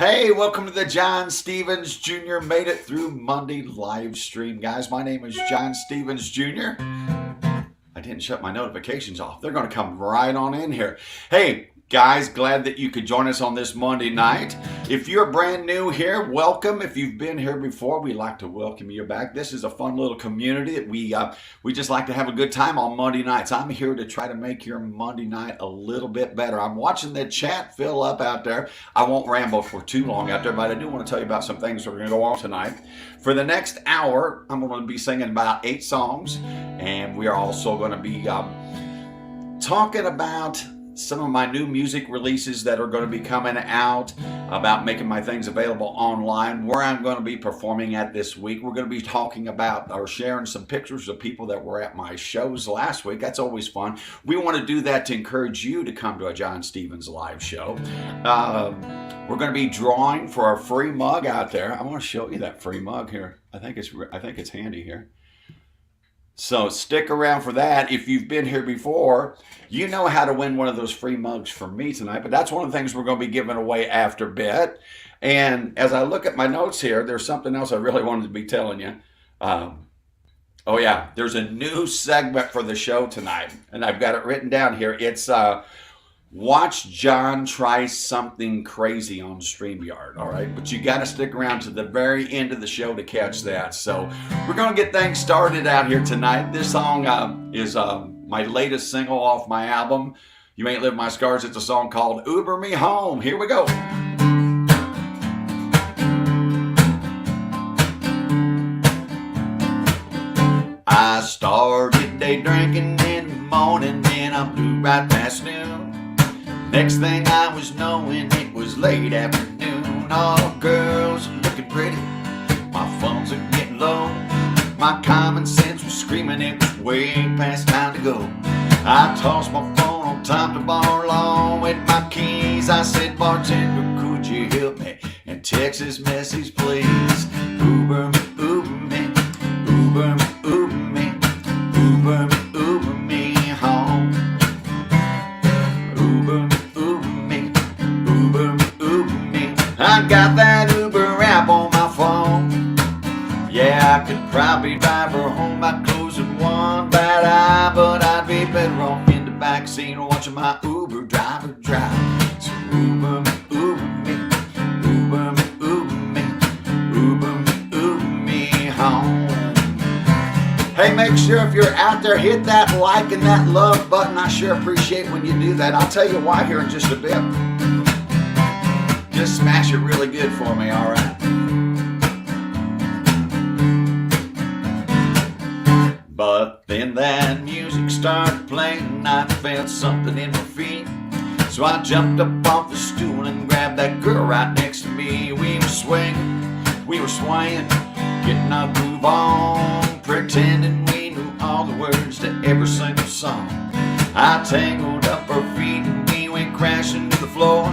Hey, welcome to the John Stevens Jr. Made it through Monday live stream, guys. My name is John Stevens Jr. I didn't shut my notifications off. They're going to come right on in here. Hey, guys, glad that you could join us on this Monday night. If you're brand new here, welcome. If you've been here before, we'd like to welcome you back. This is a fun little community that we just like to have a good time on Monday nights. I'm here to try to make your Monday night a little bit better. I'm watching the chat fill up out there. I won't ramble for too long out there, but I do want to tell you about some things that are going to go on tonight. For the next hour, I'm going to be singing about 8 songs, and we are also going to be talking about some of my new music releases that are going to be coming out, about making my things available online, where I'm going to be performing at this week. We're going to be talking about or sharing some pictures of people that were at my shows last week. That's always fun. We want to do that to encourage you to come to a John Stevens live show. We're going to be drawing for a free mug out there. I want to show you that free mug here. I think it's handy here. So stick around for that. If you've been here before, you know how to win one of those free mugs from me tonight. But that's one of the things we're going to be giving away after bit. And as I look at my notes here, there's something else I really wanted to be telling you. Oh yeah, there's a new segment for the show tonight. And I've got it written down here. It's Watch John Try Something Crazy on StreamYard, all right? But you got to stick around to the very end of the show to catch that. So we're going to get things started out here tonight. This song is my latest single off my album, You Ain't Lived My Scars. It's a song called Uber Me Home. Here we go. I started day drinking in the morning, and I blew right past noon. Next thing I was knowing, it was late afternoon. All girls are looking pretty, my phones are getting low. My common sense was screaming it was way past time to go. I tossed my phone on top of the bar along with my keys. I said, bartender, could you help me? And text this message, please. Uber me, Uber me, Uber me, Uber me, Uber me, Uber me home. Uber me. I got that Uber app on my phone. Yeah, I could probably drive her home by closing one bad eye, but I'd be better off in the backseat watching my Uber driver drive. So Uber me, Uber me, Uber me, Uber me, Uber me, Uber me home. Hey, make sure if you're out there, hit that like and that love button. I sure appreciate when you do that. I'll tell you why here in just a bit. Just smash it really good for me, all right? But then that music started playing and I felt something in my feet. So I jumped up off the stool and grabbed that girl right next to me. We were swinging, we were swaying, getting our groove on, pretending we knew all the words to every single song. I tangled up her feet and we went crashing to the floor.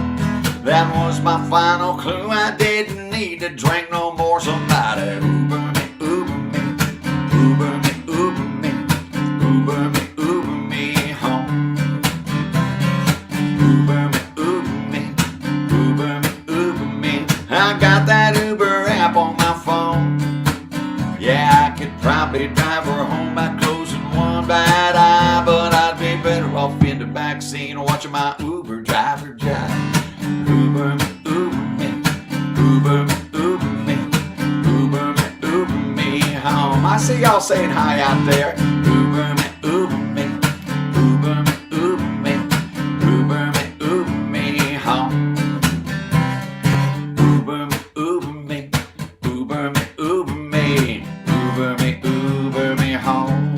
That was my final clue. I didn't need to drink no more. Somebody Uber me, Uber me, Uber me, Uber me, Uber me, Uber me home. Uber me, Uber me, Uber me, Uber me. I got that Uber app on my phone. Yeah, I could probably drive her home by closing one bad eye, but I'd be better off in the backseat watching my Uber driver drive. Uber me, Uber me, Uber me, Uber me, Uber me, Uber me home. I see y'all saying hi out there. Uber me, Uber me, Uber me, Uber me, Uber me, Uber me home. Uber me, Uber me, Uber me, Uber me, Uber me, Uber me home.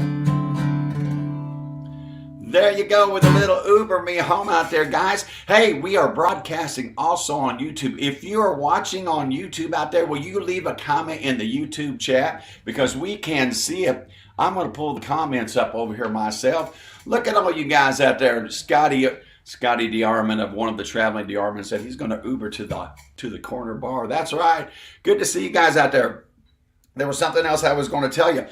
There you go with a little Uber me home out there, guys. Hey, we are broadcasting also on YouTube. If you are watching on YouTube out there, will you leave a comment in the YouTube chat? Because we can see it. I'm going to pull the comments up over here myself. Look at all you guys out there. Scotty DeArmond of one of the Traveling DeArmond said he's going to Uber to the corner bar. That's right. Good to see you guys out there. There was something else I was going to tell you.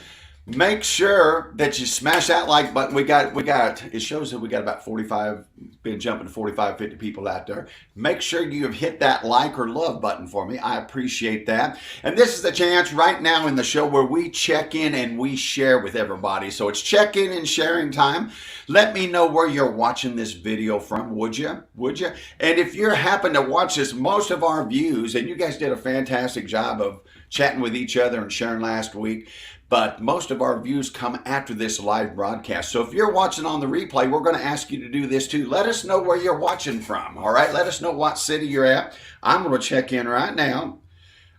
Make sure that you smash that like button. It shows that we got about 45, been jumping to 45, 50 people out there. Make sure you have hit that like or love button for me. I appreciate that. And this is the chance right now in the show where we check in and we share with everybody. So it's check in and sharing time. Let me know where you're watching this video from, would you? Would you? And if you happen to watch this, most of our views, and you guys did a fantastic job of chatting with each other and sharing last week, but most of our views come after this live broadcast. So if you're watching on the replay, we're going to ask you to do this too. Let us know where you're watching from, all right? Let us know what city you're at. I'm going to check in right now,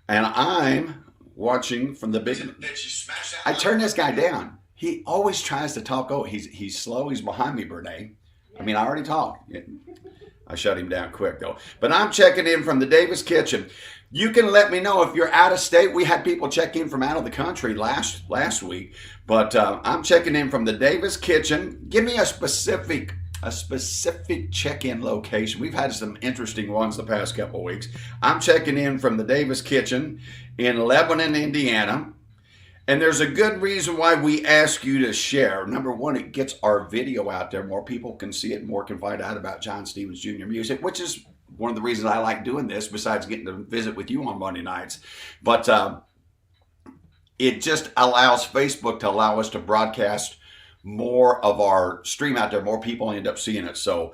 and I'm watching from the big... I turned this guy down. He always tries to talk. Oh, he's slow. He's behind me, Brene. I mean, I already talked. I shut him down quick, though. But I'm checking in from the Davis Kitchen. You can let me know if you're out of state. We had people check in from out of the country last week, but I'm checking in from the Davis Kitchen. Give me a specific check-in location. We've had some interesting ones the past couple of weeks. I'm checking in from the Davis Kitchen in Lebanon, Indiana. And there's a good reason why we ask you to share. Number one, it gets our video out there. More people can see it, more can find out about John Stevens Jr. Music, which is one of the reasons I like doing this, besides getting to visit with you on Monday nights. But it just allows Facebook to allow us to broadcast more of our stream out there. More people end up seeing it. So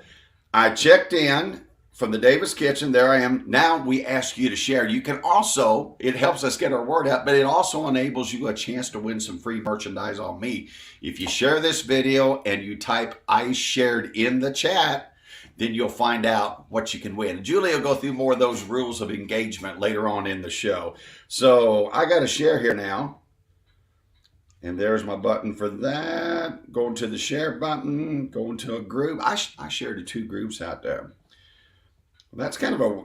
I checked in from the Davis Kitchen. There I am. Now we ask you to share. You can also, it helps us get our word out, but it also enables you a chance to win some free merchandise on me. If you share this video and you type "I shared" in the chat, then you'll find out what you can win. Julie will go through more of those rules of engagement later on in the show. So I got to share here now. And there's my button for that. Going to the share button, going to a group. I shared to 2 groups out there. That's kind of a,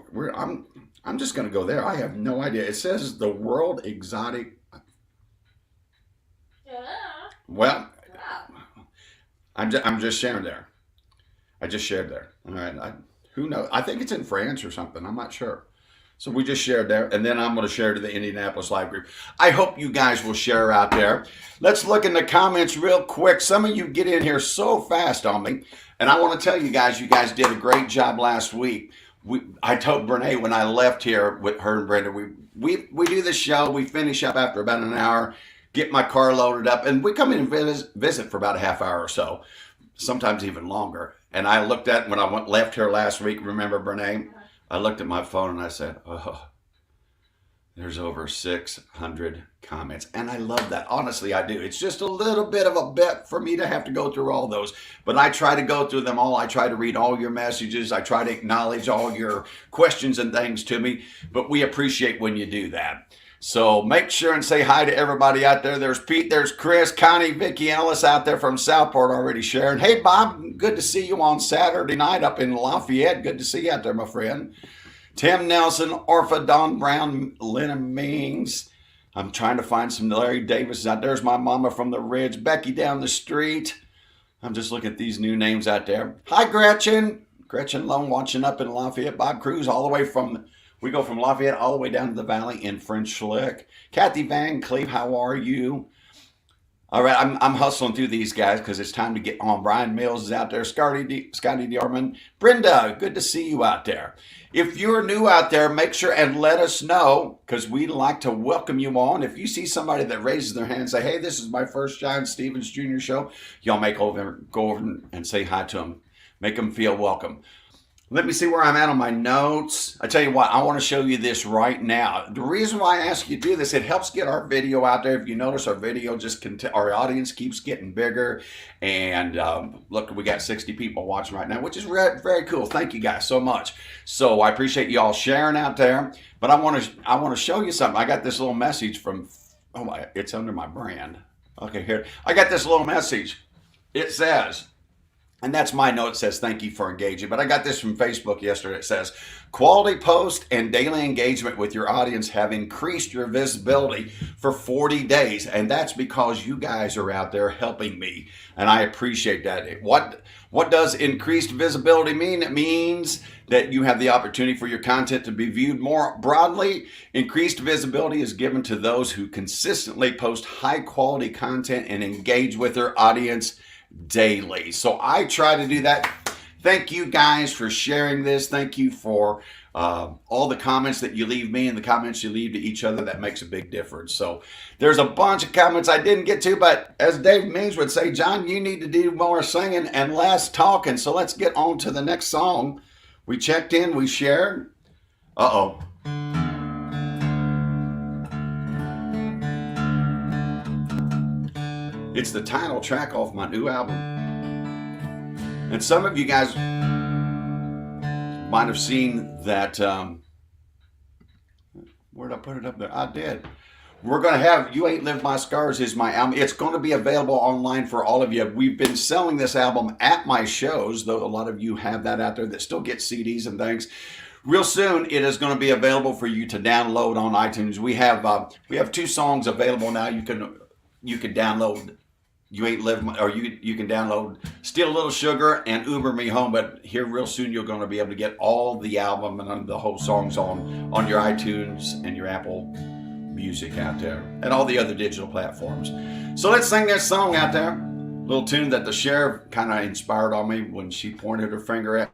I'm just going to go there. I have no idea. It says the World Exotic. Well, I'm just sharing there. I just shared there. All right. Who knows? I think it's in France or something. I'm not sure. So we just shared there. And then I'm going to share to the Indianapolis Live group. I hope you guys will share out there. Let's look in the comments real quick. Some of you get in here so fast on me. And I want to tell you guys did a great job last week. I told Brene when I left here with her and Brenda, we do the show. We finish up after about an hour, get my car loaded up, and we come in and visit for about a half hour or so, sometimes even longer. And I looked at, when I left here last week, remember Brene? I looked at my phone and I said, oh, there's over 600 comments. And I love that. Honestly, I do. It's just a little bit of a bet for me to have to go through all those. But I try to go through them all. I try to read all your messages. I try to acknowledge all your questions and things to me. But we appreciate when you do that. So make sure and say hi to everybody out there. There's Pete, there's Chris, Connie, Vicki, Ellis out there from Southport already sharing. Hey, Bob, good to see you on Saturday night up in Lafayette. Good to see you out there, my friend. Tim Nelson, Orpha, Don Brown, Lena Mings. I'm trying to find some Larry Davis out there. There's my mama from the Ridge. Becky down the street. I'm just looking at these new names out there. Hi, Gretchen. Gretchen Lone watching up in Lafayette. Bob Cruz all the way from... We go from Lafayette all the way down to the valley in French Lick. Kathy Van Cleve, how are you? All right, I'm hustling through these guys because it's time to get on. Brian Mills is out there. Scotty Diarman. Brenda, good to see you out there. If you're new out there, make sure and let us know because we'd like to welcome you on. If you see somebody that raises their hand and say, hey, this is my first John Stevens Jr. show, y'all go over and say hi to them. Make them feel welcome. Let me see where I'm at on my notes. I tell you what, I want to show you this right now. The reason why I ask you to do this, it helps get our video out there. If you notice, our video our audience keeps getting bigger. And look, we got 60 people watching right now, which is very cool. Thank you guys so much. So I appreciate you all sharing out there. But I want to show you something. I got this little message from, it's under my brand. Okay, here. I got this little message. It says, And that's my note. It says, thank you for engaging. But I got this from Facebook yesterday. It says, quality post and daily engagement with your audience have increased your visibility for 40 days. And that's because you guys are out there helping me. And I appreciate that. What does increased visibility mean? It means that you have the opportunity for your content to be viewed more broadly. Increased visibility is given to those who consistently post high quality content and engage with their audience daily. So I try to do that. Thank you guys for sharing this. Thank you for all the comments that you leave me and the comments you leave to each other. That makes a big difference. So there's a bunch of comments I didn't get to, but as Dave Means would say, John, you need to do more singing and less talking. So let's get on to the next song. We checked in, we shared. Uh-oh. It's the title track off my new album. And some of you guys might have seen that. Where did I put it up there? I did. We're going to have You Ain't Lived My Scars is my album. It's going to be available online for all of you. We've been selling this album at my shows, though a lot of you have that out there that still get CDs and things. Real soon, it is going to be available for you to download on iTunes. We have 2 songs available now. You can download You Ain't Lived My, or you can download Steal a Little Sugar and Uber Me Home. But here real soon, you're going to be able to get all the album and the whole songs on your iTunes and your Apple Music out there and all the other digital platforms. So let's sing this song out there. A little tune that the sheriff kind of inspired on me when she pointed her finger at.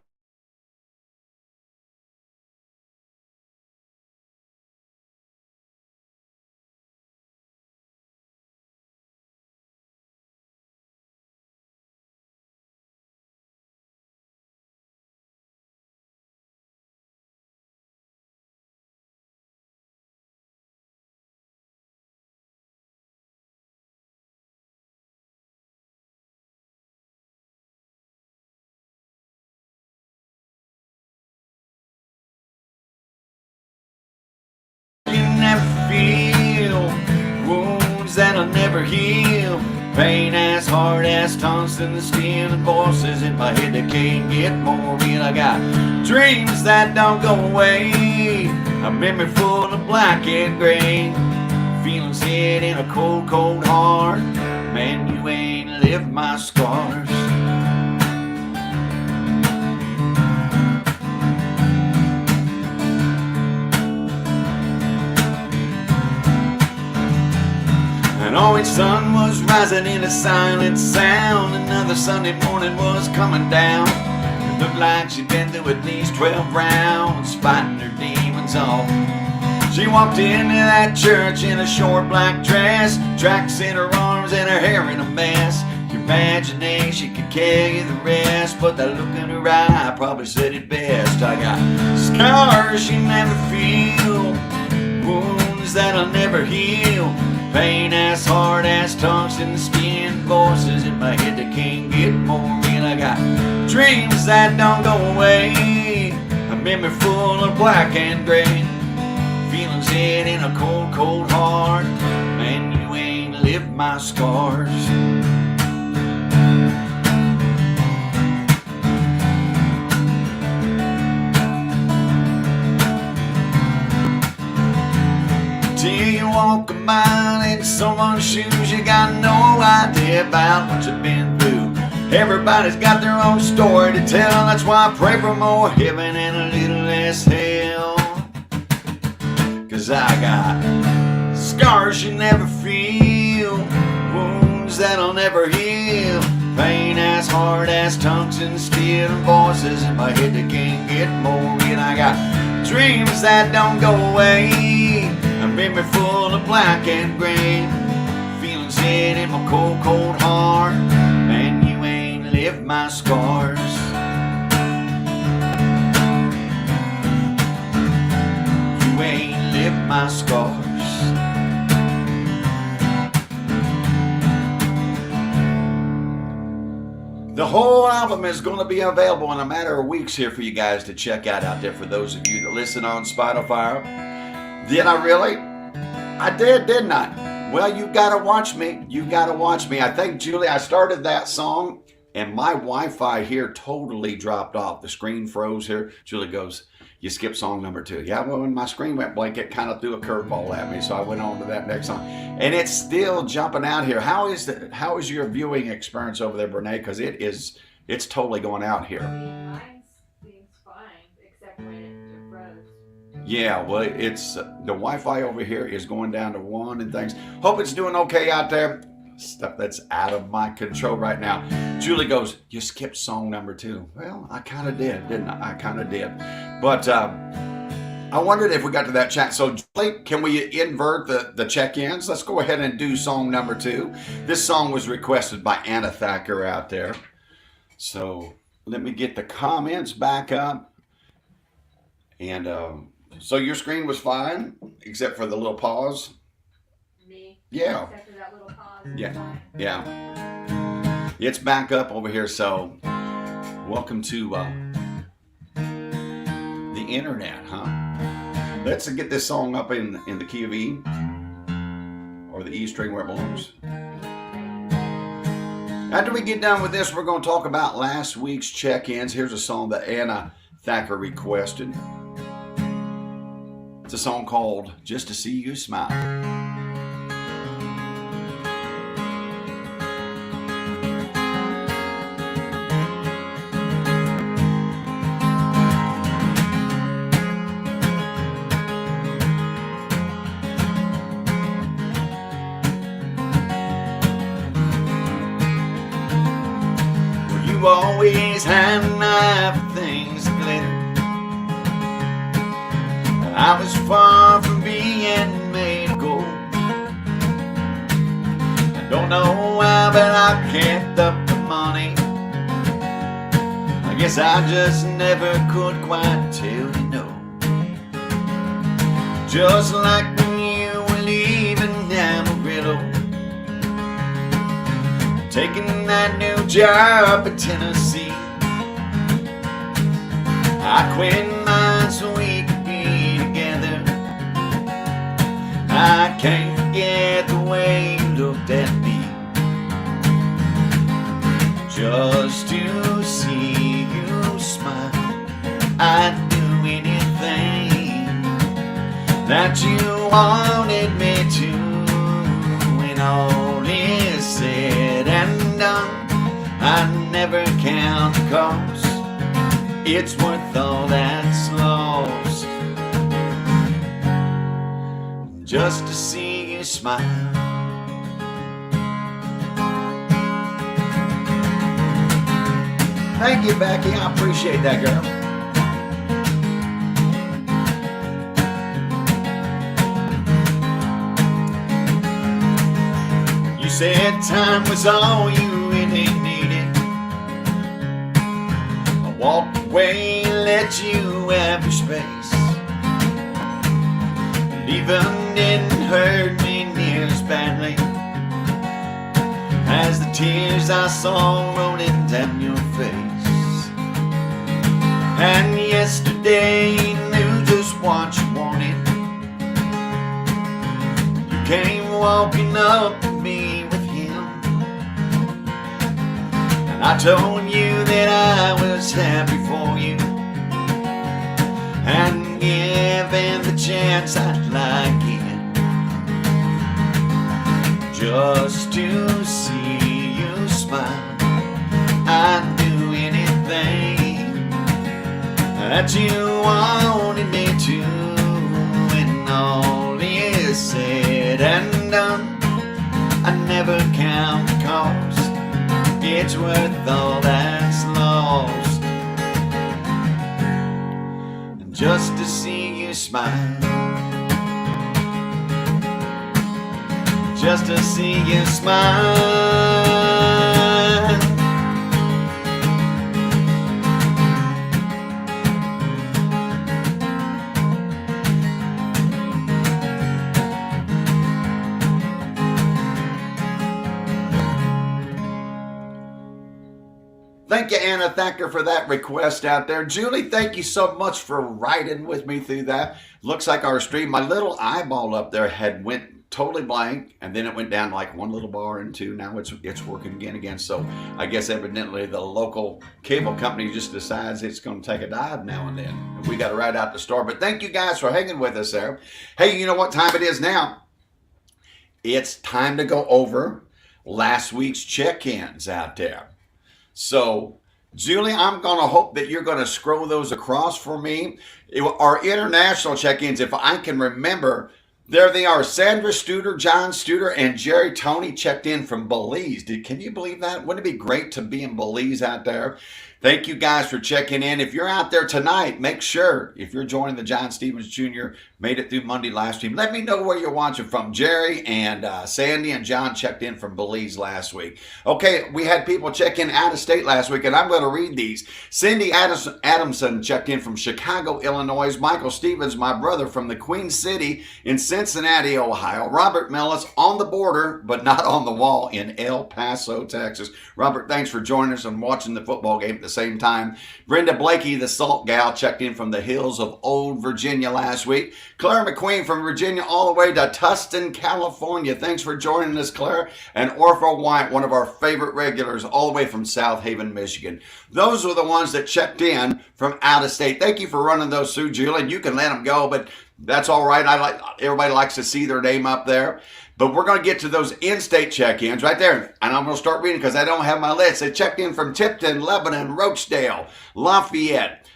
Feel wounds that'll never heal, pain as hard as tungsten, the steel, and voices in my head that can't get more real. I got dreams that don't go away, a memory full of black and gray, feelings hid in a cold, cold heart. Man, you ain't lived my scars. An orange sun was rising in a silent sound. Another Sunday morning was coming down. It looked like she'd been through at least 12 rounds, fighting her demons off. She walked into that church in a short black dress, tracks in her arms and her hair in a mess. Your imagination could carry the rest, but the look in her eye probably said it best. I got scars you never feel, wounds that'll never heal, pain as hard as tungsten, the skin, voices in my head that can't get more real. I got dreams that don't go away, a memory full of black and gray, feelings hid in a cold, cold heart. Man, you ain't lived my scars. Till you walk a mile in someone's shoes, you got no idea about what you've been through. Everybody's got their own story to tell. That's why I pray for more heaven and a little less hell. 'Cause I got scars you never feel, wounds that'll never heal, pain as hard as tungsten steel, and voices in my head that can't get more real. I got dreams that don't go away, a memory full of black and gray, feelings hid in my cold, cold heart. Man, you ain't lived my scars. You ain't lived my scars. The whole album is going to be available in a matter of weeks here for you guys to check out there for those of you that listen on Spotify. Did I really? I did, didn't I? Well, you gotta watch me. You gotta watch me. I think, Julie, I started that song and my Wi-Fi here totally dropped off. The screen froze here. Julie goes, you skipped song number 2. Yeah, well, when my screen went blank, it kind of threw a curveball at me, so I went on to that next song. And it's still jumping out here. How is your viewing experience over there, Brene? Because it's totally going out here. Mine seems fine, except when it froze. Yeah, well, it's the Wi-Fi over here is going down to 1 and things. Hope it's doing okay out there. Stuff that's out of my control right now. Julie goes, you skipped song number 2. Well, I kind of did, didn't I? I kind of did. But I wondered if we got to that chat. So, Julie, can we invert the check-ins? Let's go ahead and do song number 2. This song was requested by Anna Thacker out there. So let me get the comments back up. And so your screen was fine, except for the little pause? Me? Yeah. Except for that little pause. Yeah. Yeah. It's back up over here, so welcome to the internet, huh? Let's get this song up in the key of E, or the E string where it belongs. After we get done with this, we're going to talk about last week's check-ins. Here's a song that Anna Thacker requested. It's a song called Just to See You Smile. You always had an eye for things that glitter. I was far from being made of gold. I don't know why, but I kept up the money. I guess I just never could quite tell you no. Just like when you were leaving Amarillo, taking that new job in Tennessee. I quit mine so we could be together. I can't forget the way you looked at me. Just to see you smile, I'd do anything that you wanted me to. When all is said and done, I never count the cost. It's worth all that's lost, just to see you smile. Thank you, Becky. I appreciate that, girl. You said time was all you really needed. I walked away and let you have your space. Leaving didn't hurt me near as badly as the tears I saw rolling down your face. And yesterday you knew just what you wanted. You came walking up to me with him, and I told you that I was happy for you, and given the chance I'd like it, just to see you smile. I'd do anything that you wanted me to. When all is said and done, I never count the cost. It's worth all that's lost, just to see you smile. Just to see you smile. Thank you, Anna Thacker, for that request out there. Julie, thank you so much for riding with me through that. Looks like our stream, my little eyeball up there had went totally blank, and then it went down like one little bar and two. Now it's working again. So I guess evidently the local cable company just decides it's going to take a dive now and then. We got to ride out the store. But thank you guys for hanging with us there. Hey, you know what time it is now? It's time to go over last week's check-ins out there. So, Julie, I'm going to hope that you're going to scroll those across for me. Our international check-ins, if I can remember, there they are. Sandra Studer, John Studer, and Jerry Tony checked in from Belize. Can you believe that? Wouldn't it be great to be in Belize out there? Thank you guys for checking in. If you're out there tonight, make sure, if you're joining the John Stevens Jr. Made It Through Monday live stream, let me know where you're watching from. Jerry and Sandy and John checked in from Belize last week. Okay, we had people check in out of state last week, and I'm going to read these. Cindy Adamson checked in from Chicago, Illinois. Michael Stevens, my brother, from the Queen City in Cincinnati, Ohio. Robert Mellis, on the border, but not on the wall, in El Paso, Texas. Robert, thanks for joining us and watching the football game at the same time. Brenda Blakey, the Salt Gal, checked in from the hills of Old Virginia last week. Claire McQueen from Virginia all the way to Tustin, California. Thanks for joining us, Claire. And Orpha White, one of our favorite regulars, all the way from South Haven, Michigan. Those were the ones that checked in from out of state. Thank you for running those through, Julie. You can let them go, but that's all right. Everybody likes to see their name up there. But we're going to get to those in-state check-ins right there. And I'm going to start reading because I don't have my list. They checked in from Tipton, Lebanon, Rochdale, Lafayette,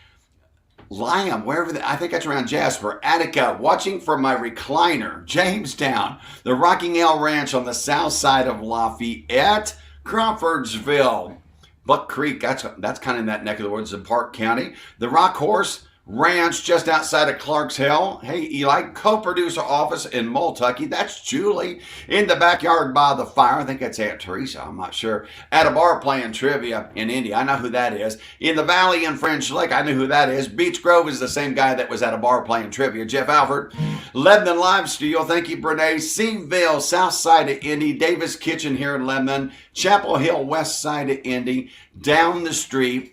Lyam, wherever, I think that's around Jasper, Attica, watching from my recliner, Jamestown, the Rocking L Ranch on the south side of Lafayette, Crawfordsville, Buck Creek, that's kind of in that neck of the woods in Park County, the Rock Horse Ranch just outside of Clarks Hill. Hey, Eli, co-producer office in Multucky. That's Julie. In the backyard by the fire. I think that's Aunt Teresa. I'm not sure. At a bar playing trivia in Indy. I know who that is. In the Valley in French Lake. I know who that is. Beach Grove is the same guy that was at a bar playing trivia. Jeff Alford. Lebanon Live Studio. Thank you, Brene. Seaville, south side of Indy. Davis Kitchen here in Lebanon. Chapel Hill, west side of Indy. Down the street,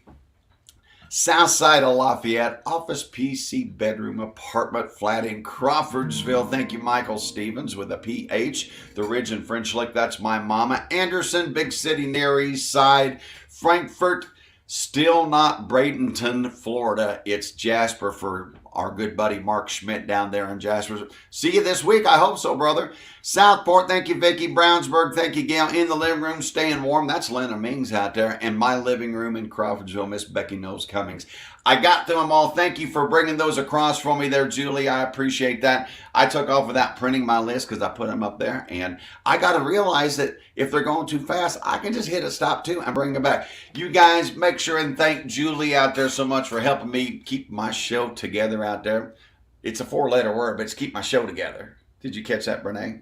south side of Lafayette, office PC bedroom apartment flat in Crawfordsville. Thank you, Michael Stevens with a PH. The Ridge in French Lick, that's my mama. Anderson, big city near East Side. Frankfurt, still not Bradenton, Florida. It's Jasper for our good buddy Mark Schmidt down there in Jasper. See you this week. I hope so, brother. Southport, thank you, Vicky. Brownsburg, thank you, Gail. In the living room, staying warm. That's Lena Mings out there. And my living room in Crawfordsville, Miss Becky Knowles Cummings. I got to them all. Thank you for bringing those across for me there, Julie. I appreciate that. I took off without printing my list because I put them up there. And I got to realize that if they're going too fast, I can just hit a stop too and bring them back. You guys make sure and thank Julie out there so much for helping me keep my show together out there. It's a 4-letter word, but it's keep my show together. Did you catch that, Brene?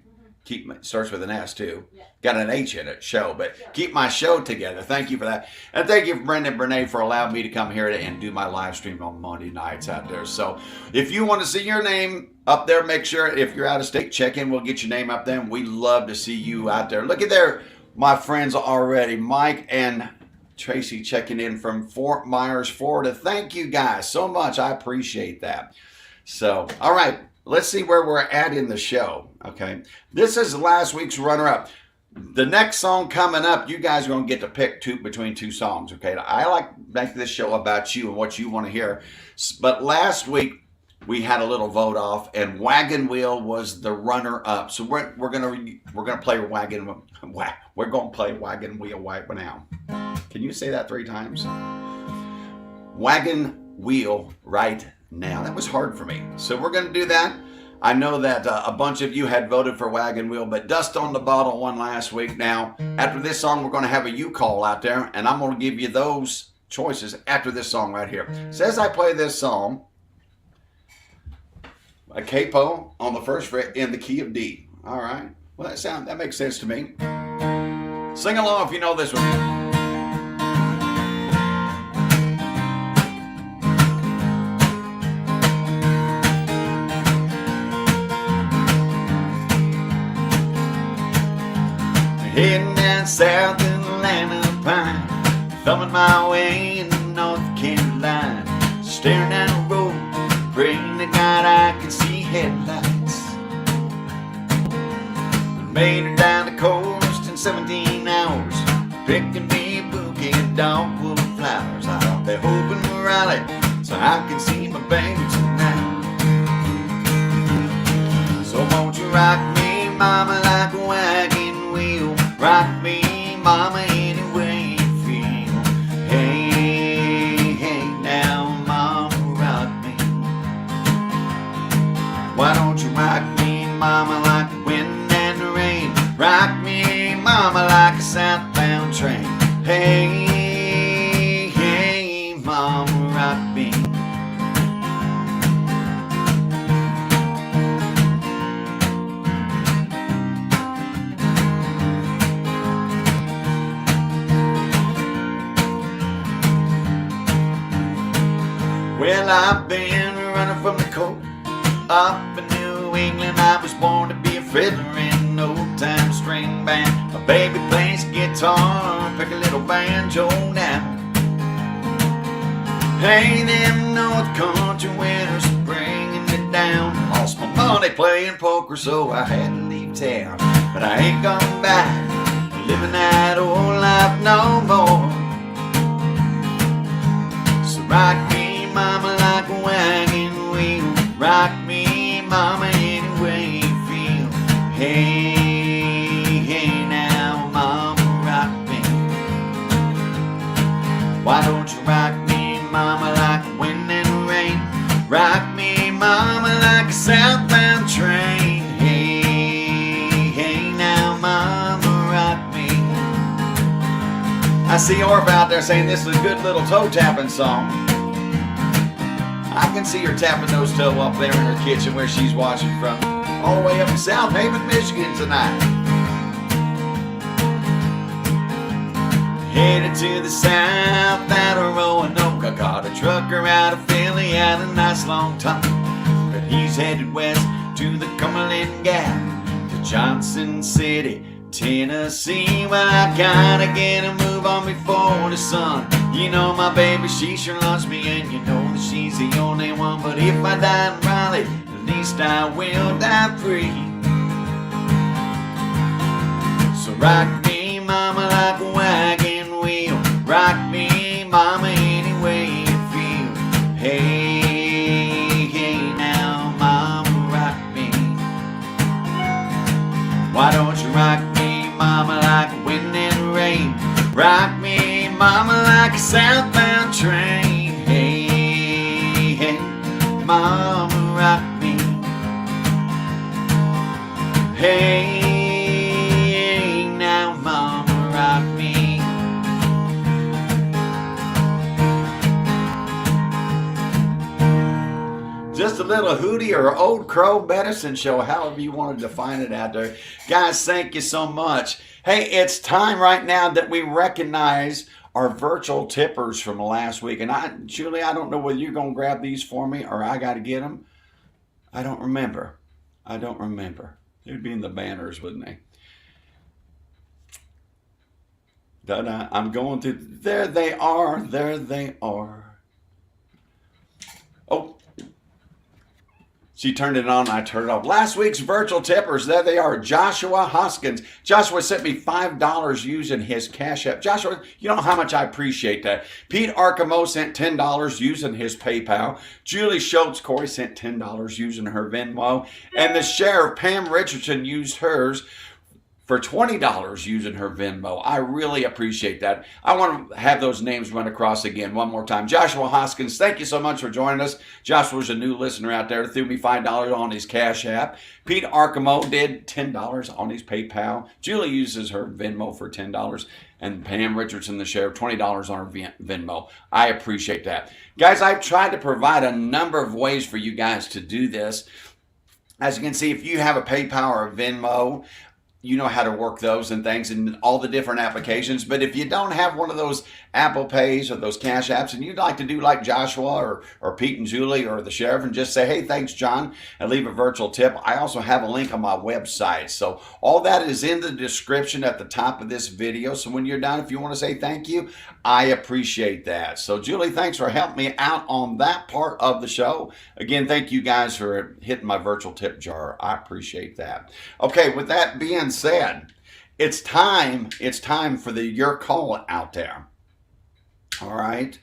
Starts with an S too. Yeah. Got an H in it, show, but yeah. Keep my show together. Thank you for that. And thank you, Brenda and Brene, for allowing me to come here and do my live stream on Monday nights out there. So if you want to see your name up there, make sure if you're out of state, check in. We'll get your name up there. And we love to see you out there. Look at there, my friends already. Mike and Tracy checking in from Fort Myers, Florida. Thank you guys so much. I appreciate that. So, all right. Let's see where we're at in the show, okay? This is last week's runner-up. The next song coming up, you guys are going to get to pick between two songs, okay? I like to make this show about you and what you want to hear. But last week, we had a little vote off, and Wagon Wheel was the runner-up. So we're gonna play Wagon Wheel right now. Can you say that 3 times? Wagon Wheel right now. That was hard for me. So we're going to do that. I know that a bunch of you had voted for Wagon Wheel, but Dust on the Bottle won last week. Now, after this song, we're going to have a you call out there, and I'm going to give you those choices after this song right here. So as I play this song, a capo on the first fret in the key of D. All right. Well, that makes sense to me. Sing along if you know this one. Heading down south Atlanta Pine, Thumbing my way in North Carolina, staring down the road, praying to God I can see headlights. Made her down the coast in 17 hours, picking me a bouquet of dogwood flowers. I'll be hoping to rally so I can see my baby tonight. So won't you rock me, mama, like a wagon wheel? Rock me, mama, any way you feel. Hey, hey, now, mama, rock me. Why don't you rock me, mama, like the wind and the rain? Rock me, mama, like a southbound train. Hey, hey, mama, rock me. Well, I've been running from the cold. Up in New England, I was born to be a fiddler in an old-time string band. My baby plays guitar, pick a little banjo now. Hey, them North Country winters bringing it down. Lost my money playing poker, so I had to leave town. But I ain't going back, living that old life no more. So rock me, mama, like a wagon wheel. Rock me, mama, any way you feel. Hey, hey, now, mama, rock me. Why don't you rock me, mama, like the wind and the rain? Rock me, mama, like a southbound train. Hey, hey, now, mama, rock me. I see Orb out there saying this is a good little toe tapping song. I can see her tapping those toes up there in her kitchen where she's watching from, all the way up in South Haven, Michigan tonight. Headed to the south out of Roanoke. I got a trucker out of Philly, had a nice long time, but he's headed west to the Cumberland Gap, to Johnson City, Tennessee. Well, I gotta get a move on before the sun. You know my baby, she sure loves me, and you know that she's the only one. But if I die in Raleigh, at least I will die free. So rock me, mama, like a wagon wheel. Rock me, mama, any way you feel. Hey, hey, now, mama, rock me. Why don't you rock me, mama, like wind and rain? Rock me, mama, like a southbound train. Hey, hey, mama, rock me. Hey, now, mama, rock me. Just a little hootie or old crow medicine show, however you want to define it out there. Guys, thank you so much. Hey, it's time right now that we recognize our virtual tippers from last week. And Julie, I don't know whether you're going to grab these for me or I got to get them. I don't remember. They'd be in the banners, wouldn't they? I'm going to, there they are. Oh. She turned it on, I turned it off. Last week's virtual tippers, there they are. Joshua Hoskins. Joshua sent me $5 using his Cash App. Joshua, you know how much I appreciate that. Pete Arkamo sent $10 using his PayPal. Julie Schultz Corey sent $10 using her Venmo. And the sheriff, Pam Richardson, used hers for $20 using her Venmo. I really appreciate that. I want to have those names run across again one more time. Joshua Hoskins, thank you so much for joining us. Joshua's a new listener out there. Threw me $5 on his Cash App. Pete Arkamo did $10 on his PayPal. Julie uses her Venmo for $10. And Pam Richardson, the sheriff, $20 on her Venmo. I appreciate that. Guys, I've tried to provide a number of ways for you guys to do this. As you can see, if you have a PayPal or a Venmo, you know how to work those and things and all the different applications. But if you don't have one of those Apple Pays or those Cash Apps and you'd like to do like Joshua or Pete and Julie or the sheriff and just say, hey, thanks, John, and leave a virtual tip, I also have a link on my website. So all that is in the description at the top of this video. So when you're done, if you want to say thank you, I appreciate that. So Julie, thanks for helping me out on that part of the show. Again, thank you guys for hitting my virtual tip jar. I appreciate that. Okay, with that being said, it's time for your call out there. All right,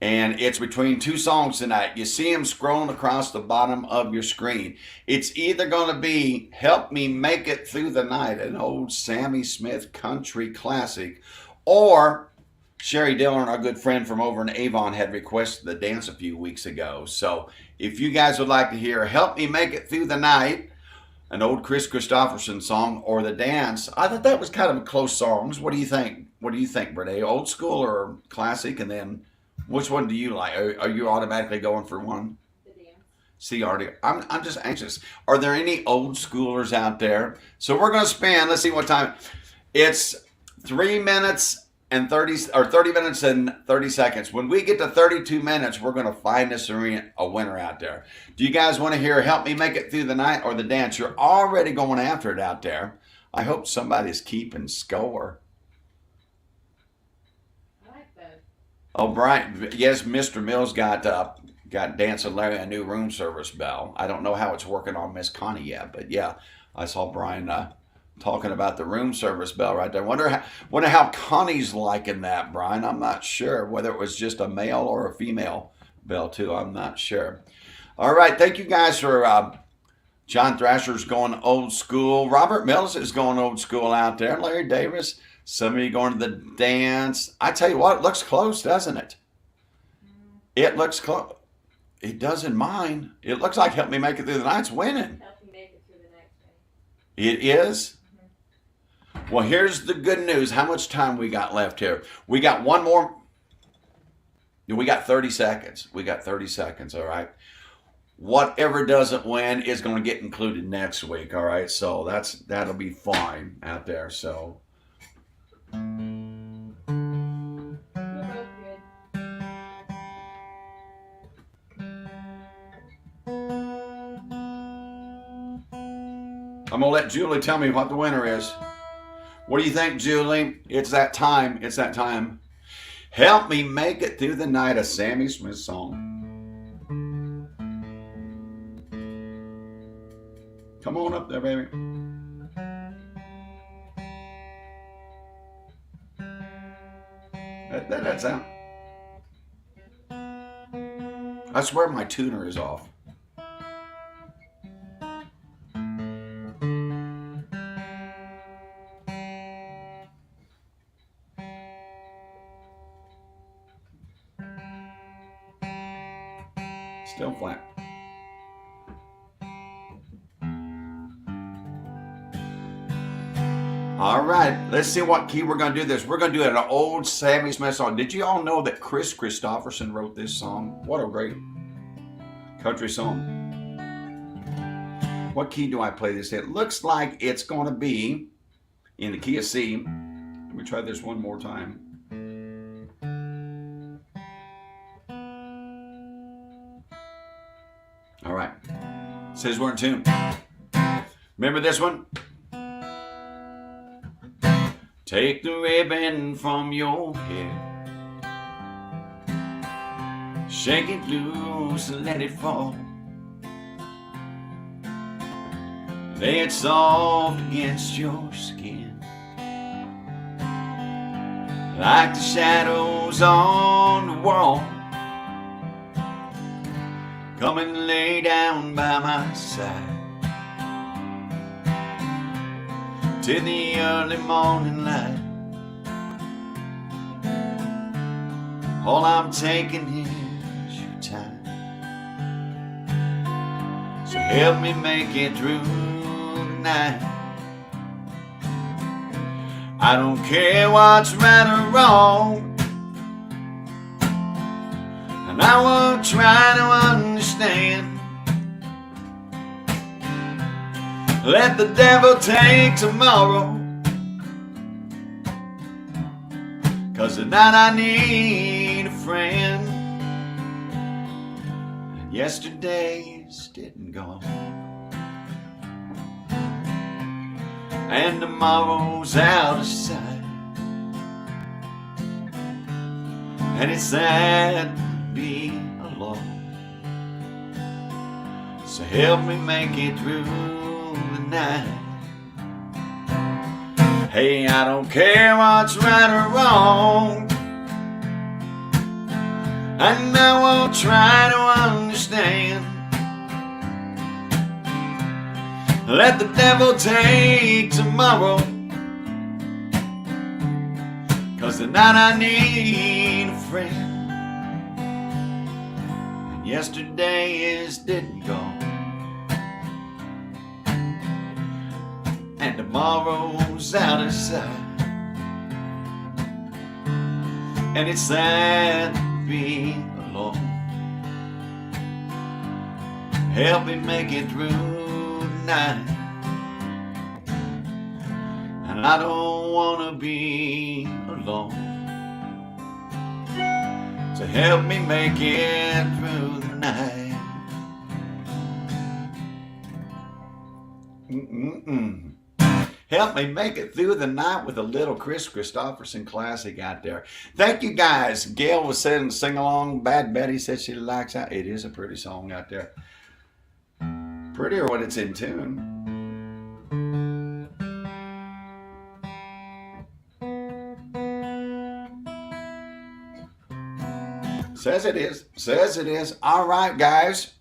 and it's between two songs tonight. You see them scrolling across the bottom of your screen. It's either going to be Help Me Make It Through the Night, an old Sammy Smith country classic, or Sherry Dillon, our good friend from over in Avon, had requested the dance a few weeks ago. So if you guys would like to hear Help Me Make It Through the Night, an old Chris Christopherson song, or the dance, I thought that was kind of close songs. What do you think? What do you think, Brede? Old school or classic? And then which one do you like? Are you automatically going for one? The dance. See, Artie, I'm just anxious. Are there any old schoolers out there? So we're going to spend, let's see what time. It's 3 minutes and 30 minutes and 30 seconds. When we get to 32 minutes, we're going to find us a winner out there. Do you guys want to hear Help Me Make It Through the Night or the dance? You're already going after it out there. I hope somebody's keeping score. I like that. Oh, Brian, yes, Mr. Mills got Dancing Larry a new room service bell. I don't know how it's working on Miss Connie yet, but yeah, I saw Brian talking about the room service bell right there. Wonder how Connie's liking that, Brian. I'm not sure whether it was just a male or a female bell too. I'm not sure. All right, thank you guys for John Thrasher's going old school. Robert Mills is going old school out there. Larry Davis, somebody going to the dance. I tell you what, it looks close, doesn't it? It looks close. It does in mine. It looks like Help Me Make It Through the Night's winning. Help me make it through the next day. It is? Well, here's the good news. How much time we got left here? We got one more. We got 30 seconds. We got 30 seconds, all right? Whatever doesn't win is going to get included next week, all right? So that'll be fine out there, so. You're both good. I'm going to let Julie tell me what the winner is. What do you think, Julie? It's that time. It's that time. Help Me Make It Through the Night, a Sammy Smith song. Come on up there, baby. That's out. I swear my tuner is off. Still flat. All right, let's see what key we're going to do this. We're going to do an old Sammy Smith song. Did you all know that Chris Christopherson wrote this song? What a great country song. What key do I play this in? It looks like it's going to be in the key of C. Let me try this one more time. All right. It says we're in tune. Remember this one? Take the ribbon from your hair, shake it loose and let it fall. Lay it soft against your skin, like the shadows on the wall. Come and lay down by my side till the early morning light. All I'm taking is your time, so help me make it through the night. I don't care what's right or wrong, and I won't try to understand. Let the devil take tomorrow, 'cause tonight I need a friend. And yesterday's dead and gone, and tomorrow's out of sight. And it's sad to be alone, so help me make it through the night. Hey, I don't care what's right or wrong, and I won't try to understand. Let the devil take tomorrow, 'cause tonight I need a friend. And yesterday is dead and gone, and tomorrow's out of sight. And it's sad to be alone. Help me make it through the night. And I don't wanna be alone, so help me make it through the night. Help me make it through the night with a little Chris Christopherson classic out there. Thank you guys. Gail was saying sing along. Bad Betty said she likes it. It is a pretty song out there. Prettier when it's in tune. Says it is. Says it is. All right, guys.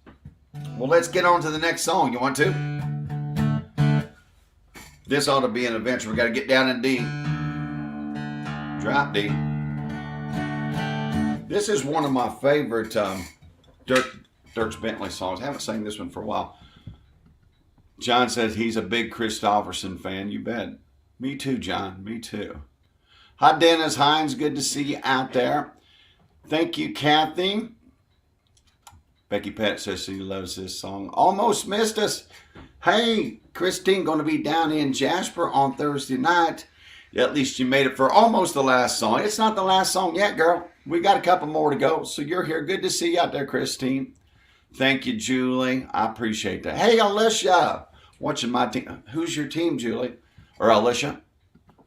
Well, let's get on to the next song. You want to? This ought to be an adventure. We got to get down in D. Drop D. This is one of my favorite Dierks Bentley songs. I haven't sang this one for a while. John says he's a big Christopherson fan. You bet. Me too, John. Me too. Hi, Dennis Hines. Good to see you out there. Thank you, Kathy. Becky Pett says she loves this song. Almost missed us. Hey, Christine, going to be down in Jasper on Thursday night. At least you made it for almost the last song. It's not the last song yet, girl. We got a couple more to go. So you're here. Good to see you out there, Christine. Thank you, Julie. I appreciate that. Hey, Alicia. Watching my team. Who's your team, Julie? Or Alicia?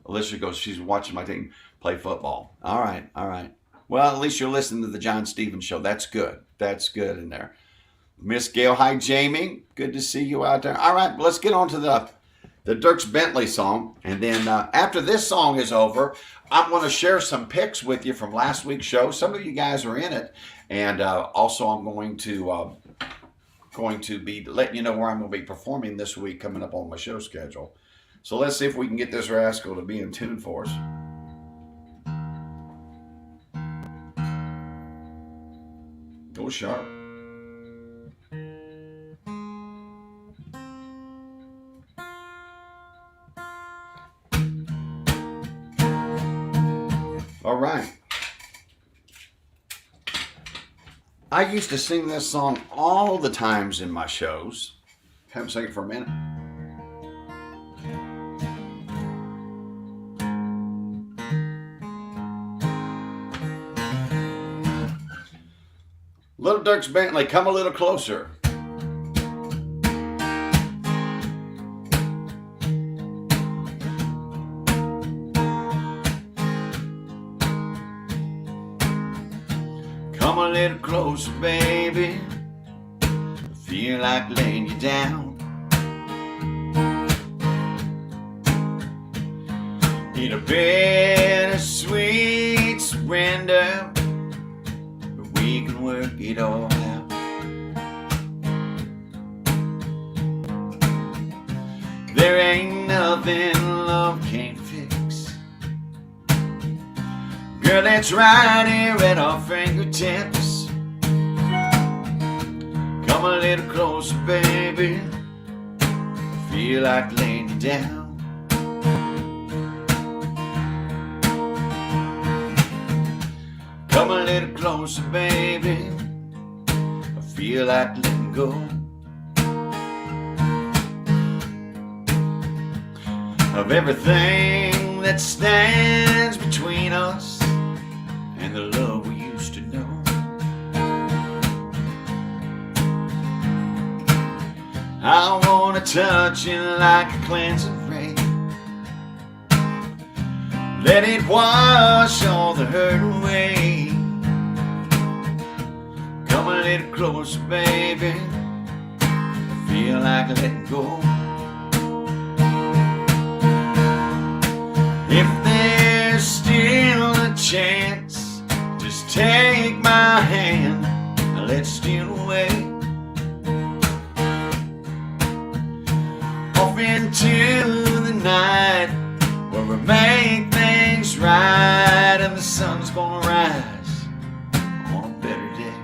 Alicia goes, she's watching my team play football. All right, all right. Well, at least you're listening to the John Stevens Show. That's good. That's good in there. Miss Gail, hi, Jamie. Good to see you out there. All right, let's get on to the Dierks Bentley song. And then after this song is over, I'm going to share some pics with you from last week's show. Some of you guys are in it. And also I'm going to be letting you know where I'm going to be performing this week coming up on my show schedule. So let's see if we can get this rascal to be in tune for us. Go sharp. All right. I used to sing this song all the times in my shows. Haven't sang it for a minute. Little Dierks Bentley, come a little closer. Come a little closer, baby. I feel like laying you down. Need a bittersweet surrender, but we can work it all out. There ain't nothing love can't fix. Girl, that's right here at our fingertips. Come a little closer, baby. Feel like laying you down. Come a little closer, baby. I feel like letting go. of everything that stands between us and the love we used to know. I wanna touch you like a cleansing rain. Let it wash all the hurt away. Come a little closer, baby. I feel like letting go. If there's still a chance, just take my hand and let's steal away off into the night where we make things right and the sun's gonna rise on a better day.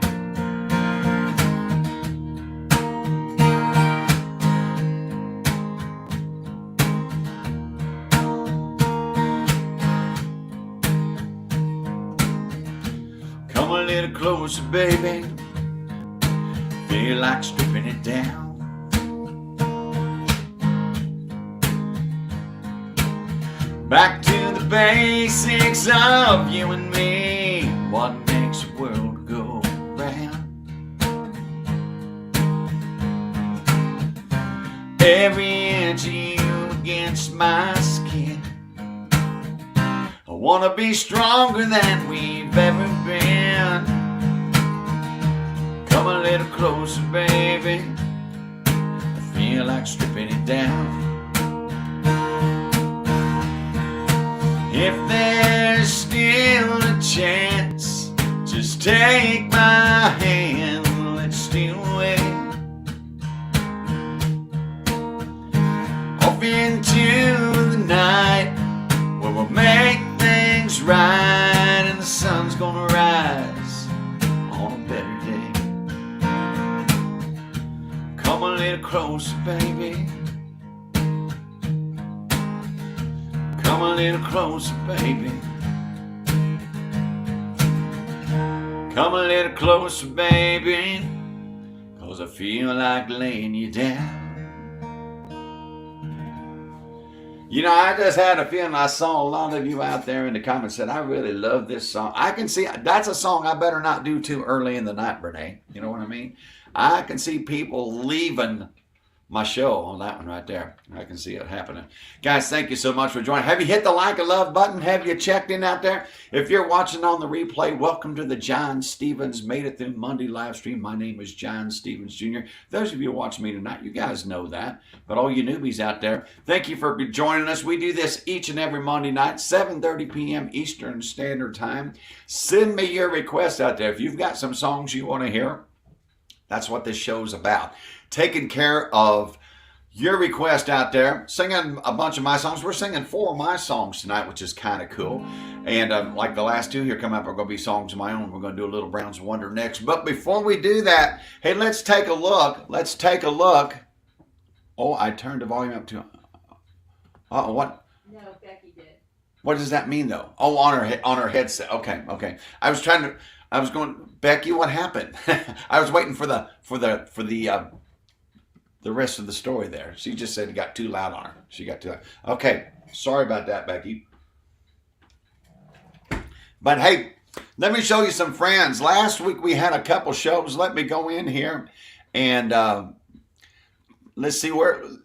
Come a little closer, baby. Feel like stripping it down. Back to the basics of you and me. What makes the world go round? Every inch of you against my skin. I wanna be stronger than we've ever been. Come a little closer, baby. I feel like stripping it down. If there's still a chance, just take my hand, let's steal away off into the night where we'll make things right and the sun's gonna rise on a better day. Come a little closer, baby. Come a little closer, baby. Come a little closer, baby, 'cause I feel like laying you down. You know, I just had a feeling I saw a lot of you out there in the comments said, I really love this song. I can see that's a song I better not do too early in the night, Renee. You know what I mean? I can see people leaving my show on that one right there. I can see it happening. Guys, thank you so much for joining. Have you hit the like and love button? Have you checked in out there? If you're watching on the replay, welcome to the John Stevens Made It Through Monday live stream. My name is John Stevens Jr. Those of you watching me tonight, you guys know that. But all you newbies out there, thank you for joining us. We do this each and every Monday night, 7:30 p.m. Eastern Standard Time. Send me your requests out there. If you've got some songs you want to hear, that's what this show's about. Taking care of your request out there, singing a bunch of my songs. We're singing 4 of my songs tonight, which is kind of cool. And like the last 2 here coming up are going to be songs of my own. We're going to do a little Brown's Wonder next. But before we do that, hey, let's take a look. Let's take a look. Oh, I turned the volume up to... what? No, Becky did. What does that mean, though? Oh, on her headset. Okay. I was going, Becky, what happened? I was waiting for the rest of the story there. She just said it got too loud on her. She got too loud. Okay, sorry about that, Becky. But hey, let me show you some friends. Last week we had a couple shows. Let me go in here and let's see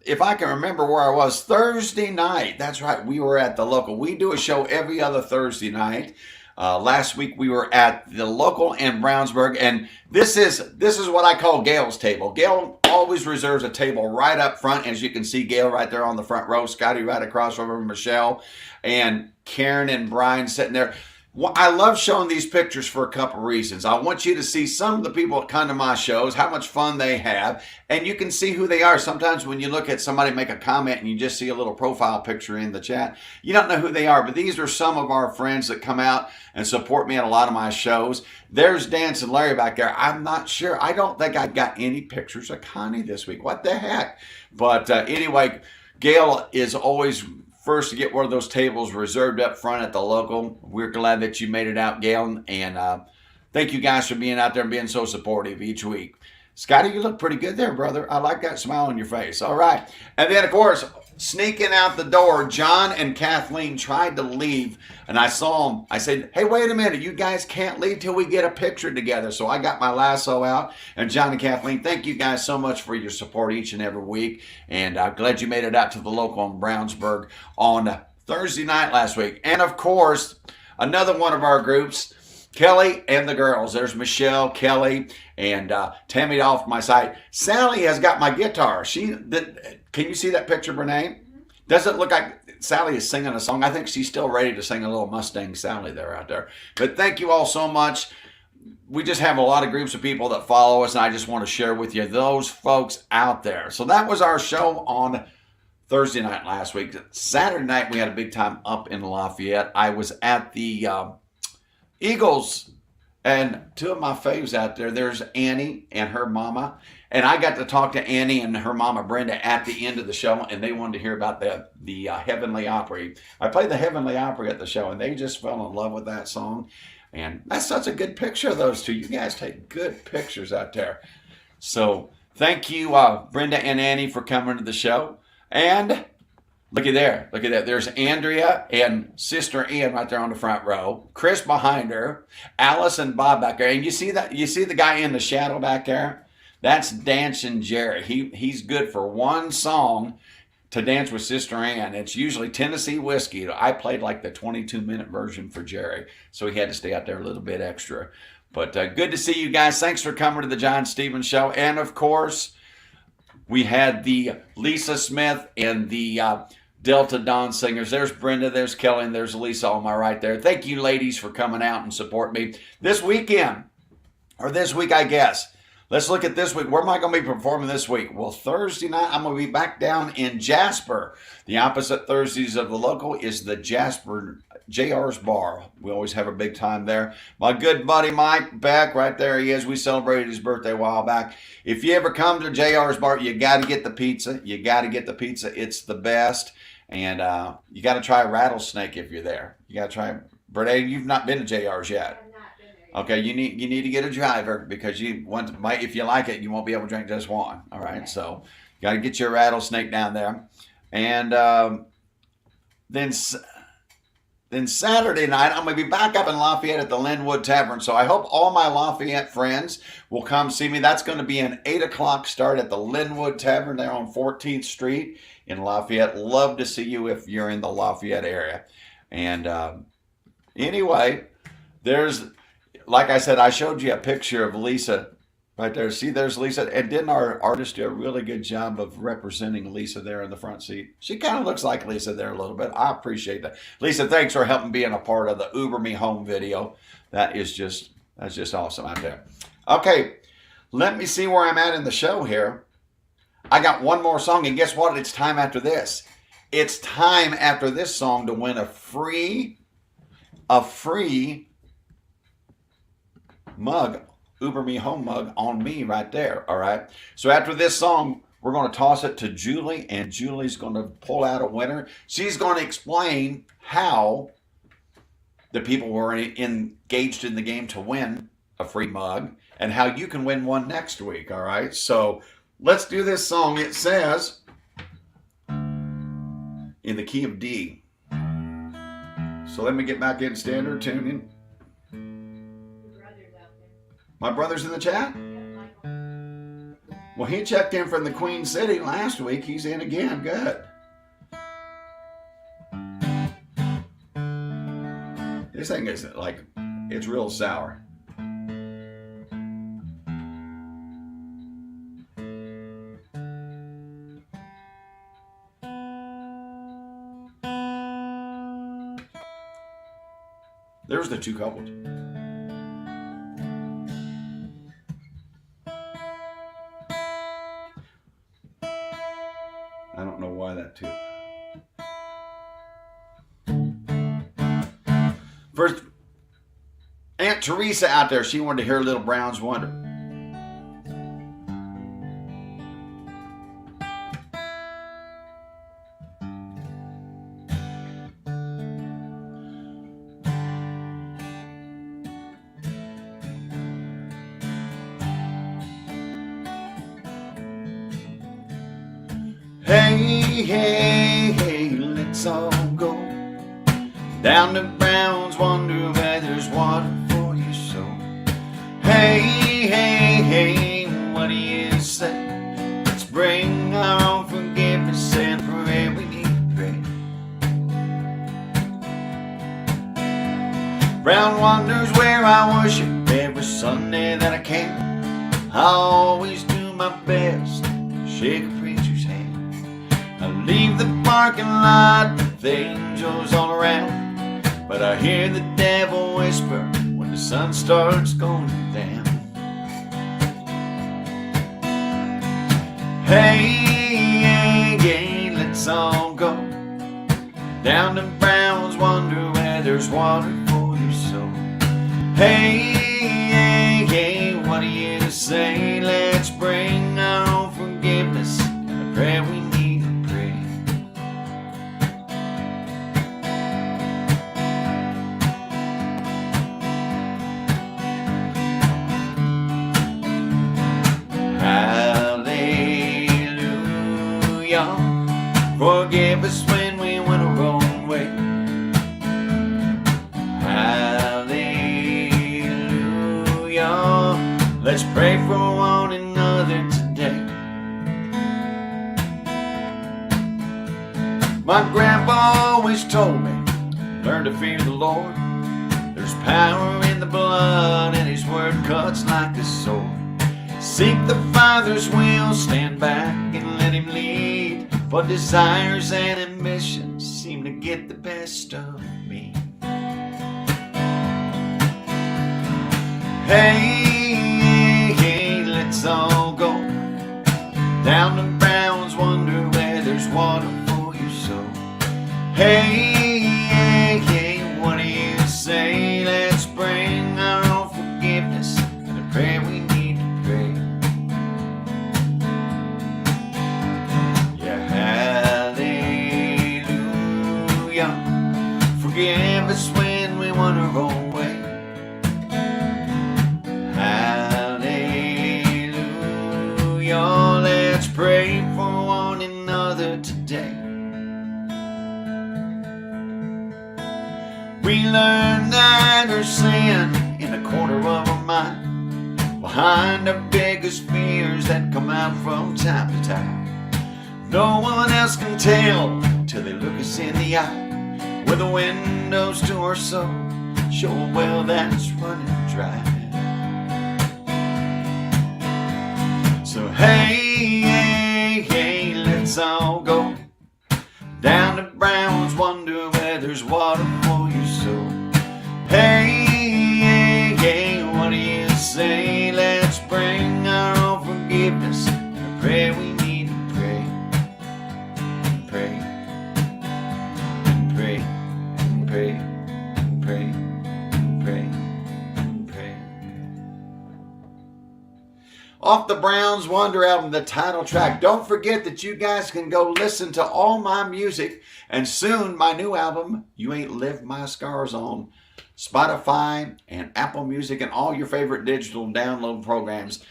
if I can remember where I was. Thursday night. That's right. We were at the local. We do a show every other Thursday night. Last week we were at the local in Brownsburg, and this is what I call Gail's table. Gail always reserves a table right up front. As you can see, Gail right there on the front row, Scotty right across from Michelle, and Karen and Brian sitting there. Well, I love showing these pictures for a couple reasons. I want you to see some of the people that come to my shows, how much fun they have, and you can see who they are. Sometimes when you look at somebody make a comment and you just see a little profile picture in the chat, you don't know who they are, but these are some of our friends that come out and support me at a lot of my shows. There's Dancing Larry back there. I'm not sure. I don't think I got any pictures of Connie this week. What the heck? But anyway, Gail is always first to get one of those tables reserved up front at the local. We're glad that you made it out, Gail, and thank you guys for being out there and being so supportive each week. Scotty, you look pretty good there, brother. I like that smile on your face. All right. And then, of course, sneaking out the door, John and Kathleen tried to leave, and I saw them. I said, hey, wait a minute. You guys can't leave till we get a picture together. So I got my lasso out, and John and Kathleen, thank you guys so much for your support each and every week, and I'm glad you made it out to the local in Brownsburg on Thursday night last week. And, of course, another one of our groups, Kelly and the girls. There's Michelle, Kelly, and Tammy off my side. Sally has got my guitar. Can you see that picture, Brene? Does it look like Sally is singing a song? I think she's still ready to sing a little Mustang Sally there out there. But thank you all so much. We just have a lot of groups of people that follow us, and I just want to share with you those folks out there. So that was our show on Thursday night last week. Saturday night, we had a big time up in Lafayette. I was at the Eagles, and two of my faves out there. There's Annie and her mama, and I got to talk to Annie and her mama Brenda at the end of the show, and they wanted to hear about the Heavenly Opry. I played the Heavenly Opry at the show, and they just fell in love with that song, and that's such a good picture of those two. You guys take good pictures out there. So thank you, Brenda and Annie, for coming to the show. And looky there. Look at that. There's Andrea and Sister Ian right there on the front row. Chris behind her. Alice and Bob back there. And you see that? You see the guy in the shadow back there? That's Dancing Jerry. He's good for one song to dance with Sister Ann. It's usually Tennessee Whiskey. I played like the 22-minute version for Jerry, so he had to stay out there a little bit extra. But good to see you guys. Thanks for coming to the John Stevens Show. And, of course, we had the Lisa Smith and the Delta Dawn singers. There's Brenda, there's Kelly, and there's Lisa on my right there. Thank you, ladies, for coming out and support me this weekend, or this week, I guess. Let's look at this week. Where am I going to be performing this week? Well, Thursday night, I'm going to be back down in Jasper. The opposite Thursdays of the local is the Jasper JR's Bar. We always have a big time there. My good buddy Mike Beck, right there he is. We celebrated his birthday a while back. If you ever come to JR's Bar, you got to get the pizza. You got to get the pizza. It's the best. And you got to try a rattlesnake if you're there. You got to try. Brene, you've not been to JR's yet. Okay, you need to get a driver, because if you like it, you won't be able to drink just one. All right, so you got to get your rattlesnake down there, and then Saturday night I'm going to be back up in Lafayette at the Linwood Tavern. So I hope all my Lafayette friends will come see me. That's going to be an 8 o'clock start at the Linwood Tavern there on 14th Street in Lafayette. Love to see you if you're in the Lafayette area. And anyway, like I said, I showed you a picture of Lisa right there. See, there's Lisa. And didn't our artist do a really good job of representing Lisa there in the front seat? She kind of looks like Lisa there a little bit. I appreciate that. Lisa, thanks for helping being a part of the Uber Me Home video. That's just awesome out there. Okay, let me see where I'm at in the show here. I got one more song, and guess what? It's time after this. It's time after this song to win a free mug, Uber Me Home mug on me right there, all right? So after this song, we're going to toss it to Julie, and Julie's going to pull out a winner. She's going to explain how the people were engaged in the game to win a free mug, and how you can win one next week, all right? So let's do this song. It says, in the key of D. So let me get back in standard tuning. My brother's in the chat? Well, he checked in from the Queen City last week. He's in again. Good. This thing is like, it's real sour. There's the two couples. I don't know why that too. First, Aunt Teresa out there, she wanted to hear Little Brown's Wonder. Hey, hey, hey, let's all go down to Brown's, wonder where there's water for your soul. Hey, hey, hey, what do you say? Let's bring our own forgiveness and pray we need to pray. Brown wonders where I worship every Sunday that I can. I always do my best to shake a preacher's hand. I leave the parking lot with angels all around, but I hear the devil whisper when the sun starts going down. Hey, yeah, yeah, let's all go down to Brown's, wonder where there's water for your soul. Hey, yeah, yeah, what do you say? Let's bring our own forgiveness and the prayer we need to pray. Hallelujah, forgive us when we went the wrong way. Hallelujah, let's pray for one another today. My grandpa always told me, learn to fear the Lord. There's power in the blood and his word cuts like a sword. Seek the Father's will, stand back and let him lead. For desires and ambitions seem to get the best of me. Hey, hey, let's all go down to Brown's, wonder where there's water for your soul. Hey, hey, hey, what do you say? Let's bring our own forgiveness and the prayer we need to pray. Yeah, hallelujah, forgive us when we went our own way. Hallelujah, let's pray for one another today. We learn that our sin in the corner of our mind, behind our biggest fears that come out from time to time. No one else can tell till they look us in the eye. We're the windows to our soul, show a well that's running dry. So hey, hey, hey, let's all go down to Brown's, wonder where there's water for your soul. Hey, hey, hey, what do you say? Let's bring our own forgiveness and the prayer we need to pray. And pray, and pray, and pray, and pray, and pray, and pray. Off the Brown's Wonder album, the title track. Don't forget that you guys can go listen to all my music and soon my new album, You Ain't Lived My Scars, on Spotify and Apple Music and all your favorite digital download programs.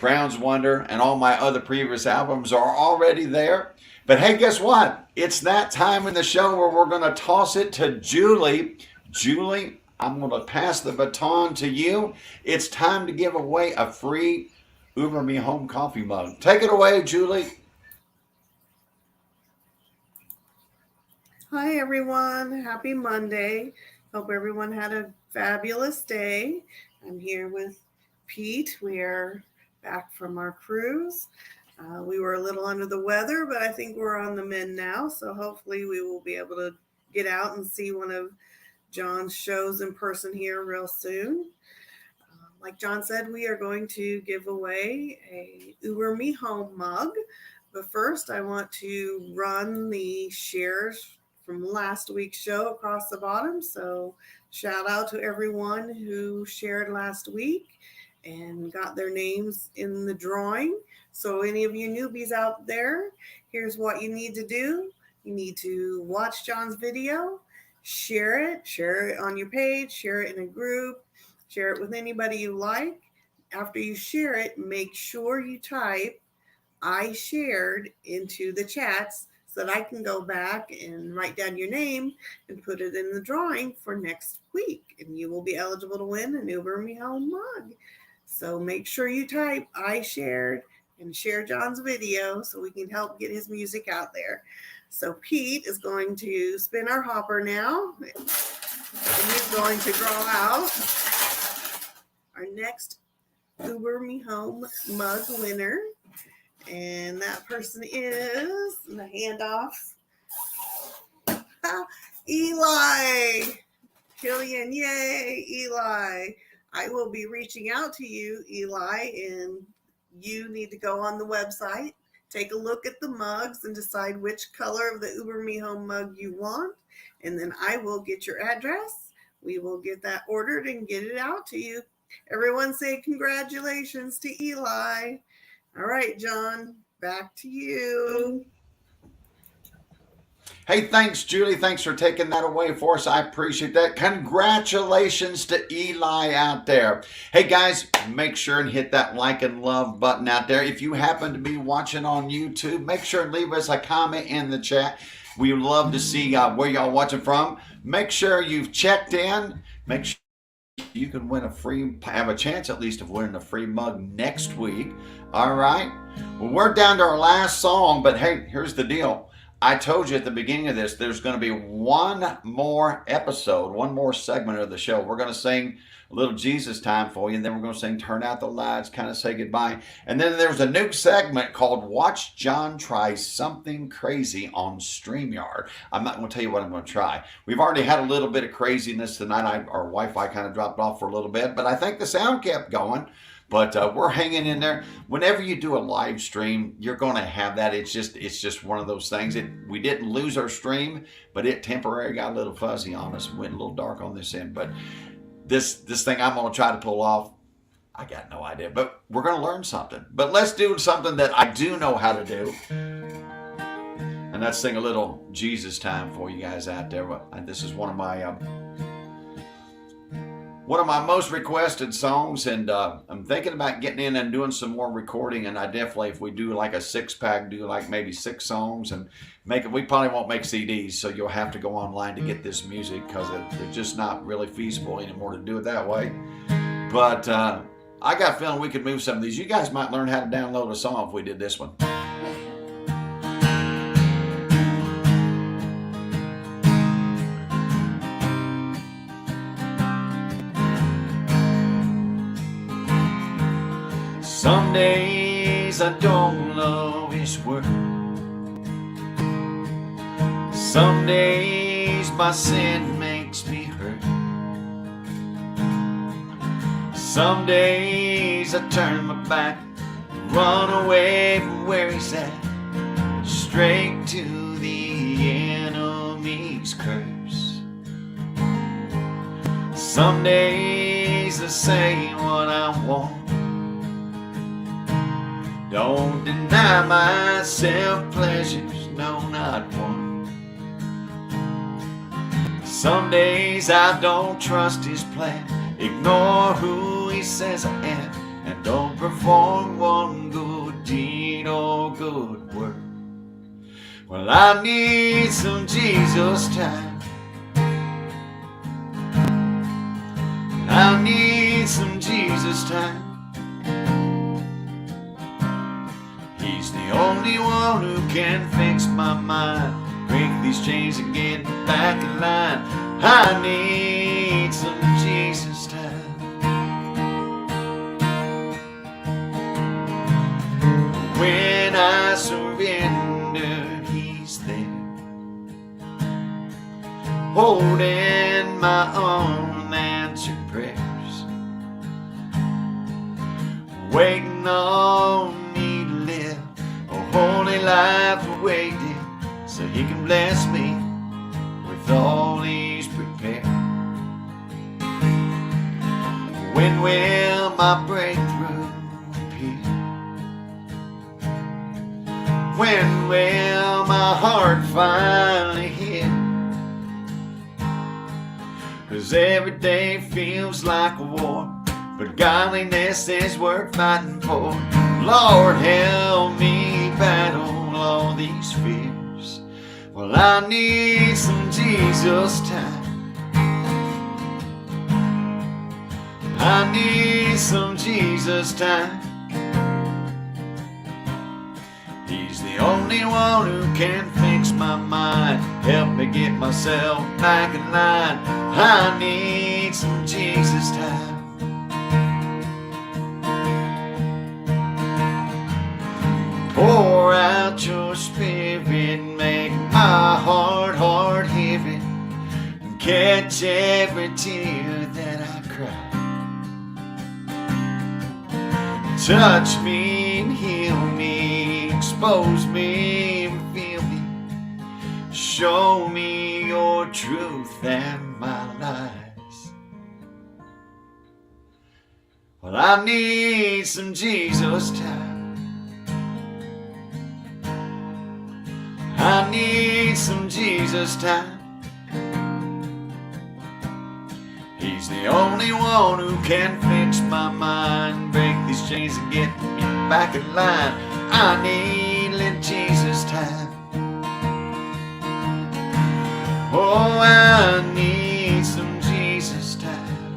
Brown's Wonder and all my other previous albums are already there. But hey, guess what? It's that time in the show where we're going to toss it to Julie. Julie, I'm going to pass the baton to you. It's time to give away a free Uber Me Home coffee mug. Take it away, Julie. Hi, everyone. Happy Monday. Hope everyone had a fabulous day. I'm here with Pete. We are back from our cruise. We were a little under the weather, but I think we're on the mend now. So hopefully we will be able to get out and see one of John's shows in person here real soon. Like John said, we are going to give away a Uber Me Home mug. But first, I want to run the shares from last week's show across the bottom. So shout out to everyone who shared last week and got their names in the drawing. So any of you newbies out there, here's what you need to do. You need to watch John's video, share it on your page, share it in a group, share it with anybody you like. After you share it, make sure you type I shared into the chats so that I can go back and write down your name and put it in the drawing for next week. And you will be eligible to win an Uber Me Home mug. So make sure you type I shared and share John's video so we can help get his music out there. So Pete is going to spin our hopper now. And he's going to draw out our next Uber Me Home mug winner. And that person is, the handoff, Eli. Killian, yay, Eli. I will be reaching out to you, Eli, and you need to go on the website, take a look at the mugs, and decide which color of the Uber Me Home mug you want. And then I will get your address. We will get that ordered and get it out to you. Everyone say congratulations to Eli. All right, John, back to you. Hey, thanks, Julie. Thanks for taking that away for us. I appreciate that. Congratulations to Eli out there. Hey, guys, make sure and hit that like and love button out there. If you happen to be watching on YouTube, make sure and leave us a comment in the chat. We would love to see where y'all watching from. Make sure you've checked in. Make sure you can win have a chance at least of winning a free mug next week. All right. Well, we're down to our last song, but hey, here's the deal. I told you at the beginning of this, there's going to be one more episode, one more segment of the show. We're going to sing a little Jesus Time for you, and then we're going to sing Turn Out the Lights, kind of say goodbye. And then there's a new segment called Watch John Try Something Crazy on StreamYard. I'm not going to tell you what I'm going to try. We've already had a little bit of craziness tonight. Our Wi-Fi kind of dropped off for a little bit, but I think the sound kept going. But we're hanging in there. Whenever you do a live stream, you're going to have that. It's just one of those things. We didn't lose our stream, but it temporarily got a little fuzzy on us. Went a little dark on this end. But this thing I'm going to try to pull off, I got no idea. But we're going to learn something. But let's do something that I do know how to do. And let's sing a little Jesus Time for you guys out there. This is one of my most requested songs, and I'm thinking about getting in and doing some more recording. And I definitely, if we do like a 6-pack, do like maybe 6 songs and make it. We probably won't make CDs, so you'll have to go online to get this music because it's just not really feasible anymore to do it that way. But I got a feeling we could move some of these. You guys might learn how to download a song if we did this one. Some days I don't always work. Some days my sin makes me hurt. Some days I turn my back, run away from where he's at, straight to the enemy's curse. Some days I say what I want, don't deny myself pleasures, no, not one. Some days I don't trust his plan, ignore who he says I am, and don't perform one good deed or good work. Well, I need some Jesus time. I need some Jesus time. He's the only one who can fix my mind, break these chains and get back in line. I need some Jesus time. When I surrender, he's there, holding my unanswered prayers, waiting on me to live a holy life awaiting, so he can bless me with all he's prepared. When will my breakthrough appear? When will my heart finally heal? 'Cause every day feels like a war, but godliness is worth fighting for. Lord, help me battle all these fears. Well, I need some Jesus time. I need some Jesus time. He's the only one who can fix my mind, help me get myself back in line. I need some Jesus time. Pour out your spirit, make my heart heavy, and catch every tear that I cry. Touch me and heal me, expose me and feel me, show me your truth and my lies. Well, I need some Jesus time. I need some Jesus time. He's the only one who can fix my mind, break these chains and get me back in line. I need little Jesus time. Oh, I need some Jesus time.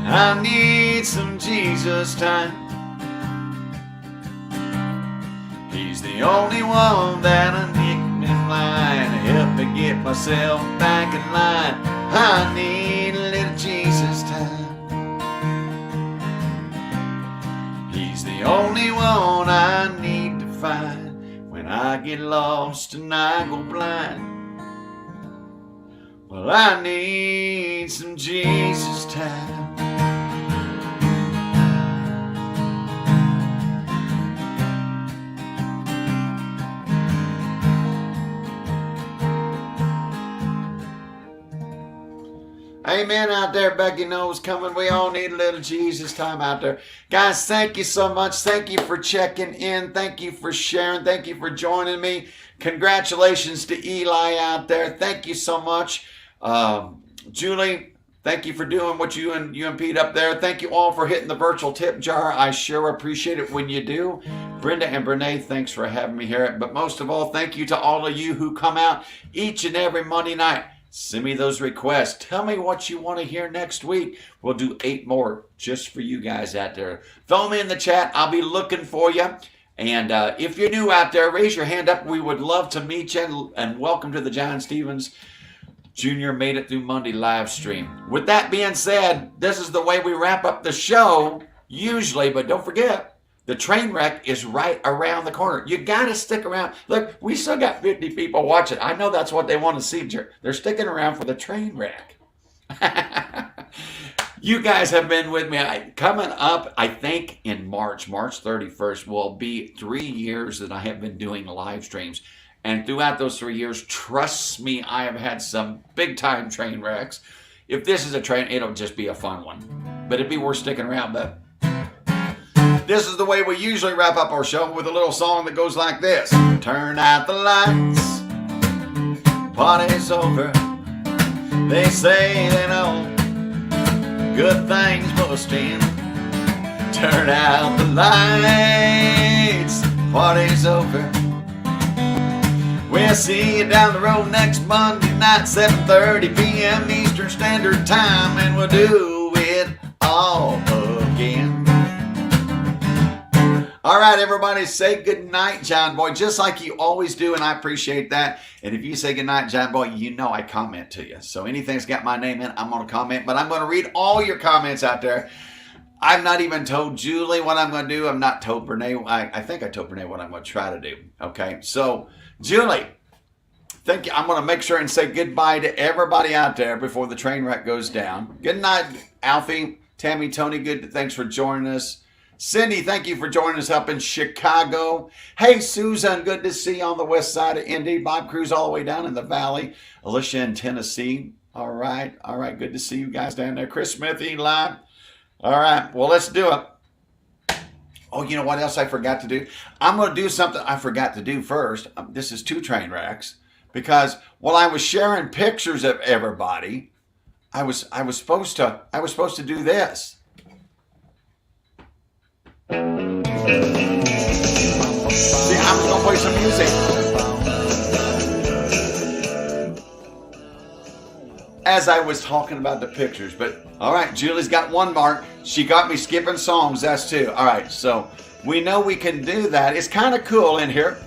I need some Jesus time. He's the only one that I need in line to help me get myself back in line. I need a little Jesus time. He's the only one I need to find when I get lost and I go blind. Well, I need some Jesus time. Amen out there. Becky knows coming. We all need a little Jesus time out there. Guys, thank you so much. Thank you for checking in. Thank you for sharing. Thank you for joining me. Congratulations to Eli out there. Thank you so much. Julie, thank you for doing what you and Pete up there. Thank you all for hitting the virtual tip jar. I sure appreciate it when you do. Brenda and Brene, thanks for having me here. But most of all, thank you to all of you who come out each and every Monday night. Send me those requests. Tell me what you want to hear next week. We'll do 8 more just for you guys out there. Throw them in the chat. I'll be looking for you. And if you're new out there, raise your hand up. We would love to meet you. And welcome to the John Stevens Jr. Made It Through Monday live stream. With that being said, this is the way we wrap up the show usually. But don't forget, the train wreck is right around the corner. You got to stick around. Look, we still got 50 people watching. I know that's what they want to see. They're sticking around for the train wreck. You guys have been with me. Coming up, I think in March 31st, will be 3 years that I have been doing live streams. And throughout those 3 years, trust me, I have had some big-time train wrecks. If this is a train, it'll just be a fun one. But it'd be worth sticking around, but this is the way we usually wrap up our show, with a little song that goes like this. Turn out the lights, party's over. They say they know good things must end. Turn out the lights, party's over. We'll see you down the road next Monday night, 7:30 p.m. Eastern Standard Time, and we'll do it all again. All right, everybody, say good night, John Boy, just like you always do, and I appreciate that. And if you say good night, John Boy, you know I comment to you. So anything that's got my name in, I'm going to comment, but I'm going to read all your comments out there. I've not even told Julie what I'm going to do. I've not told Brene. I think I told Brene what I'm going to try to do. Okay, so Julie, thank you. I'm going to make sure and say goodbye to everybody out there before the train wreck goes down. Good night, Alfie, Tammy, Tony. Good. Thanks for joining us. Cindy, thank you for joining us up in Chicago. Hey, Susan, good to see you on the west side of Indy. Bob Cruz all the way down in the valley. Alicia in Tennessee. All right. Good to see you guys down there. Chris Smith, Eli. All right. Well, let's do it. Oh, you know what else I forgot to do? I'm going to do something I forgot to do first. This is 2 train wrecks. Because while I was sharing pictures of everybody, I was supposed to do this. See, I'm just gonna play some music. As I was talking about the pictures, but all right, Julie's got one mark. She got me skipping songs. That's two. All right, so we know we can do that. It's kind of cool in here.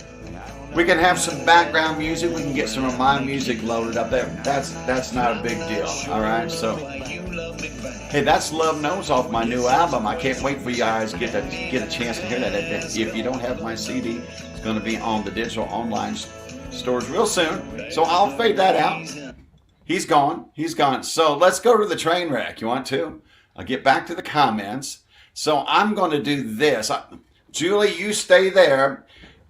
We can have some background music. We can get some of my music loaded up there. That's not a big deal. All right, so hey, that's Love Knows off my new album. I can't wait for you guys to get a chance to hear that. If you don't have my CD, it's going to be on the digital online stores real soon. So I'll fade that out. He's gone. He's gone. So let's go to the train wreck. You want to? I'll get back to the comments. So I'm going to do this. Julie, you stay there.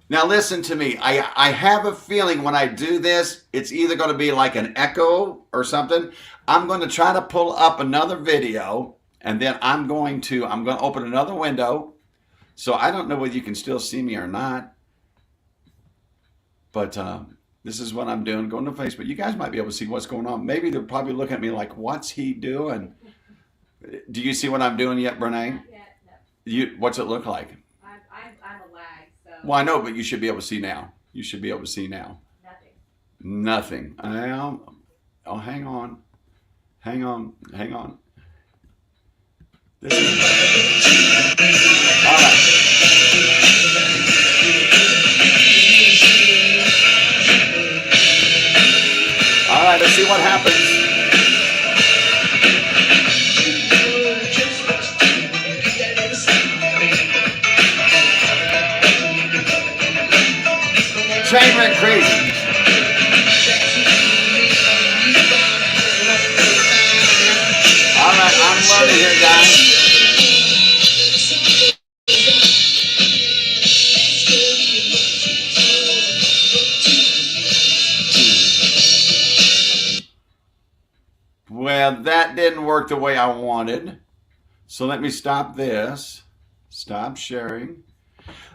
Now listen to me. I have a feeling when I do this, it's either going to be like an echo or something. I'm going to try to pull up another video, and then I'm going to open another window. So I don't know whether you can still see me or not. But this is what I'm doing, going to Facebook. You guys might be able to see what's going on. Maybe they're probably looking at me like, what's he doing? Do you see what I'm doing yet, Brene? Yeah, no. What's it look like? I'm a lag, so. Well, I know, but you should be able to see now. You should be able to see now. Nothing. Oh, hang on. Hang on. This is... All right. All right, let's see what happens. Train wreck crazy. All right, I'm learning here, guys. Well, that didn't work the way I wanted. So let me stop this. Stop sharing.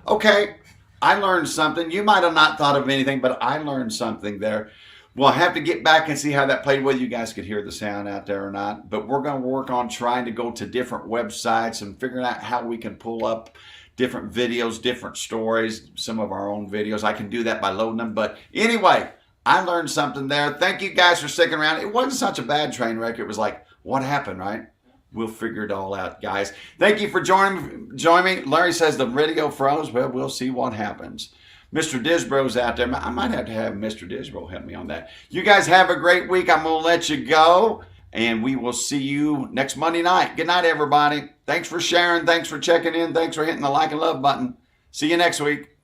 Okay, I learned something. You might have not thought of anything, but I learned something there. We'll have to get back and see how that played, whether you guys could hear the sound out there or not. But we're going to work on trying to go to different websites and figuring out how we can pull up different videos, different stories, some of our own videos. I can do that by loading them. But anyway, I learned something there. Thank you guys for sticking around. It wasn't such a bad train wreck. It was like, what happened, right? We'll figure it all out, guys. Thank you for joining me. Larry says the video froze. Well, we'll see what happens. Mr. Disbro's out there. I might have to have Mr. Disbro help me on that. You guys have a great week. I'm going to let you go, and we will see you next Monday night. Good night, everybody. Thanks for sharing. Thanks for checking in. Thanks for hitting the like and love button. See you next week.